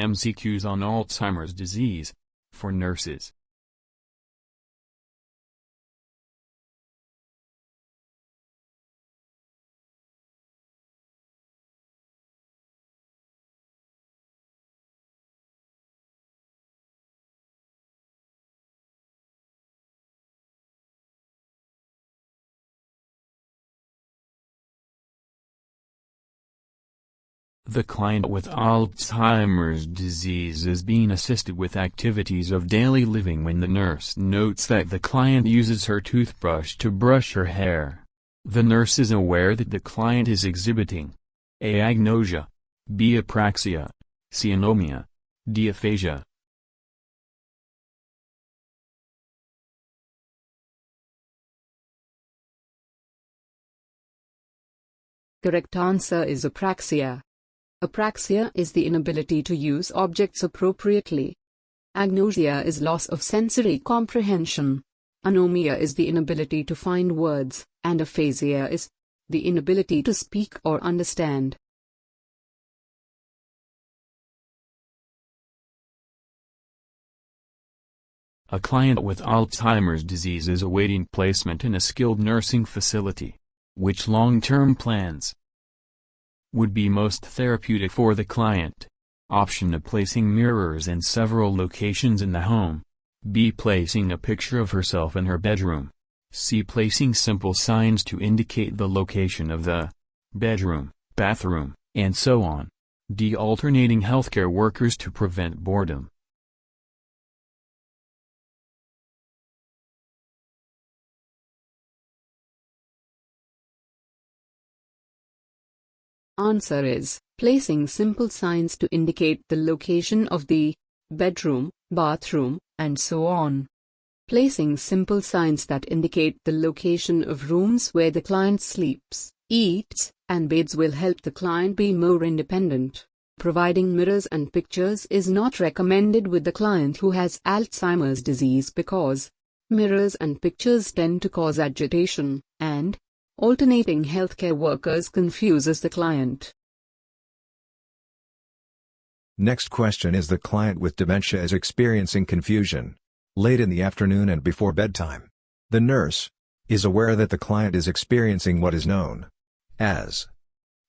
MCQs on Alzheimer's disease. For nurses. The client with Alzheimer's disease is being assisted with activities of daily living when the nurse notes that the client uses her toothbrush to brush her hair. The nurse is aware that the client is exhibiting A. Agnosia, B. Apraxia, C. Anomia, D. Aphasia. Correct answer is apraxia. Apraxia is the inability to use objects appropriately. Agnosia is loss of sensory comprehension. Anomia is the inability to find words, and aphasia is the inability to speak or understand. A client with Alzheimer's disease is awaiting placement in a skilled nursing facility. Which long-term plans would be most therapeutic for the client? Option A. Placing mirrors in several locations in the home. B. Placing a picture of herself in her bedroom. C. Placing simple signs to indicate the location of the bedroom, bathroom, and so on. D. Alternating healthcare workers to prevent boredom. Answer is placing simple signs to indicate the location of the bedroom, bathroom, and so on. Placing simple signs that indicate the location of rooms where the client sleeps, eats, and bathes will help the client be more independent. Providing mirrors and pictures is not recommended with the client who has Alzheimer's disease because mirrors and pictures tend to cause agitation, and alternating healthcare workers confuses the client. Next question is: the client with dementia is experiencing confusion late in the afternoon and before bedtime. The nurse is aware that the client is experiencing what is known as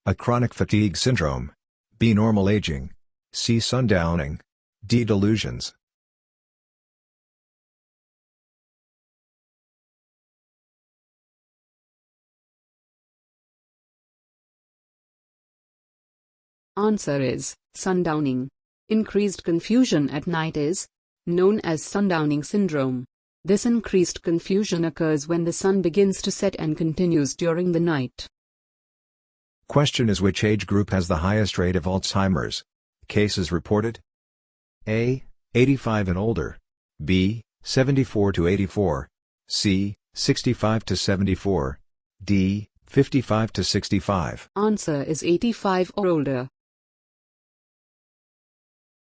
a chronic fatigue syndrome, B. normal aging, C. sundowning, D. delusions. Answer is sundowning. Increased confusion at night is known as sundowning syndrome. This increased confusion occurs when the sun begins to set and continues during the night. Question is: which age group has the highest rate of Alzheimer's cases reported? A. 85 and older, B. 74 to 84, C. 65 to 74, D. 55 to 65. Answer is 85 or older.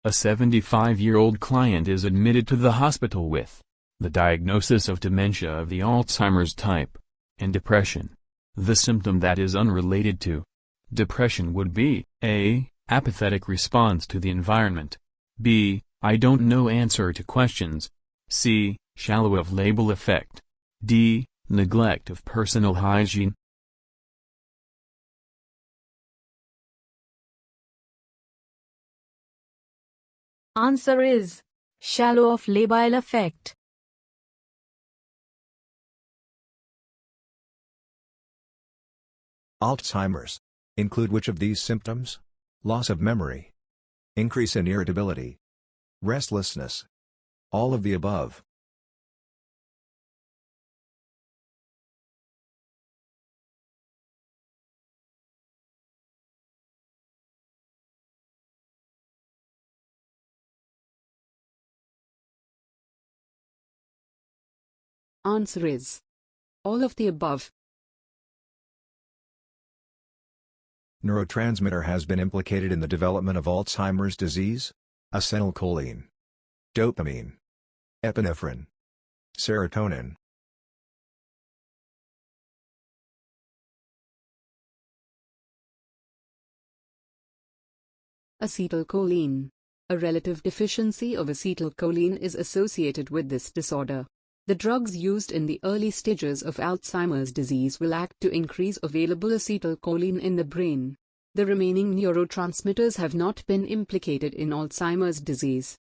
A 75-year-old client is admitted to the hospital with the diagnosis of dementia of the Alzheimer's type and depression. The symptom that is unrelated to depression would be A. apathetic response to the environment, B. I don't know answer to questions, C. shallow of label effect, D. neglect of personal hygiene. Answer is shallow of labile effect. Alzheimer's include which of these symptoms? Loss of memory, increase in irritability, restlessness, all of the above. Answer is all of the above. Neurotransmitter has been implicated in the development of Alzheimer's disease? Acetylcholine, dopamine, epinephrine, serotonin. Acetylcholine. A relative deficiency of acetylcholine is associated with this disorder. The drugs used in the early stages of Alzheimer's disease will act to increase available acetylcholine in the brain. The remaining neurotransmitters have not been implicated in Alzheimer's disease.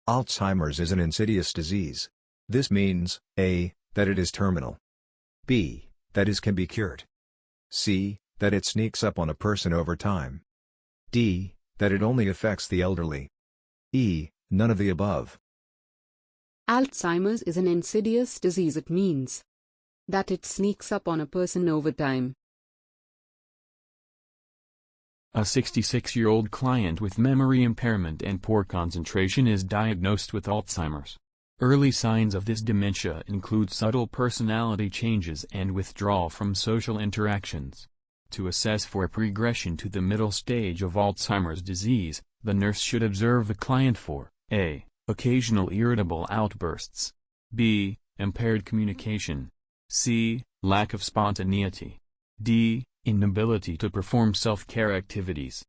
Alzheimer's is an insidious disease. This means, A, that it is terminal. B, that it can be cured. C, that it sneaks up on a person over time. D, that it only affects the elderly. E, none of the above. Alzheimer's is an insidious disease. It means that it sneaks up on a person over time. A 66-year-old client with memory impairment and poor concentration is diagnosed with Alzheimer's. Early signs of this dementia include subtle personality changes and withdrawal from social interactions. To assess for progression to the middle stage of Alzheimer's disease, the nurse should observe the client for A. Occasional irritable outbursts. B. Impaired communication. C. Lack of spontaneity. D. Inability to perform self-care activities.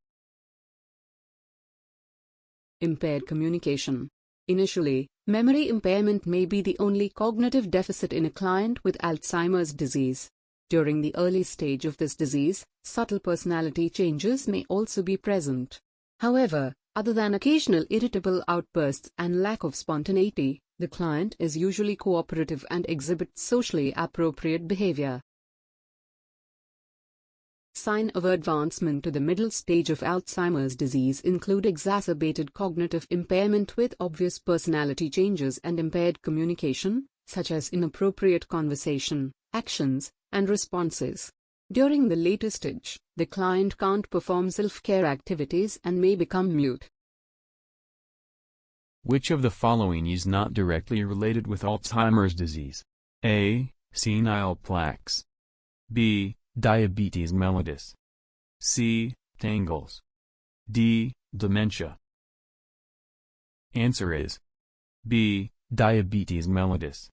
Impaired communication. Initially, memory impairment may be the only cognitive deficit in a client with Alzheimer's disease. During the early stage of this disease, subtle personality changes may also be present. However, other than occasional irritable outbursts and lack of spontaneity, the client is usually cooperative and exhibits socially appropriate behavior. Signs of advancement to the middle stage of Alzheimer's disease include exacerbated cognitive impairment with obvious personality changes and impaired communication, such as inappropriate conversation, actions, and responses. During the later stage, the client can't perform self-care activities and may become mute. Which of the following is not directly related with Alzheimer's disease? A. Senile plaques. B. Diabetes mellitus. C. Tangles. D. Dementia. Answer is B. Diabetes mellitus.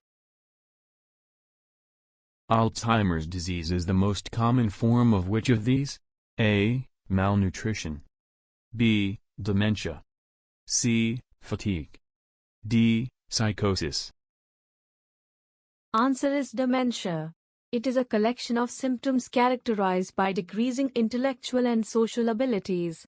Alzheimer's disease is the most common form of which of these? A. Malnutrition. B. Dementia. C. Fatigue. D. Psychosis. Answer is dementia. It is a collection of symptoms characterized by decreasing intellectual and social abilities.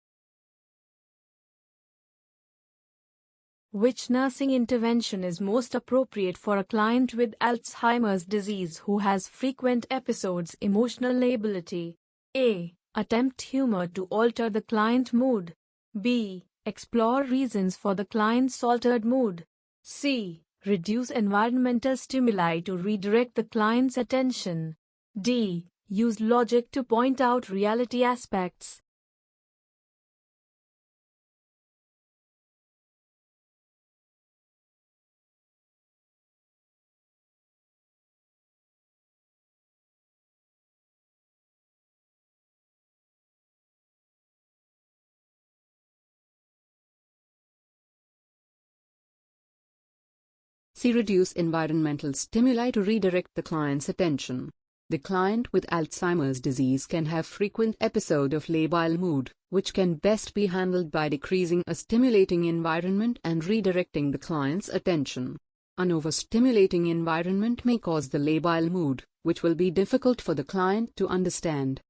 Which nursing intervention is most appropriate for a client with Alzheimer's disease who has frequent episodes emotional lability? A. Attempt humor to alter the client mood. B. Explore reasons for the client's altered mood. C. Reduce environmental stimuli to redirect the client's attention. D. Use logic to point out reality aspects. C. Reduce environmental stimuli to redirect the client's attention. The client with Alzheimer's disease can have frequent episodes of labile mood, which can best be handled by decreasing a stimulating environment and redirecting the client's attention. An overstimulating environment may cause the labile mood, which will be difficult for the client to understand.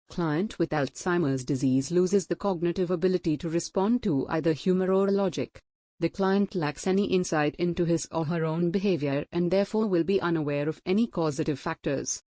Client with Alzheimer's disease loses the cognitive ability to respond to either humor or logic. The client lacks any insight into his or her own behavior and therefore will be unaware of any causative factors.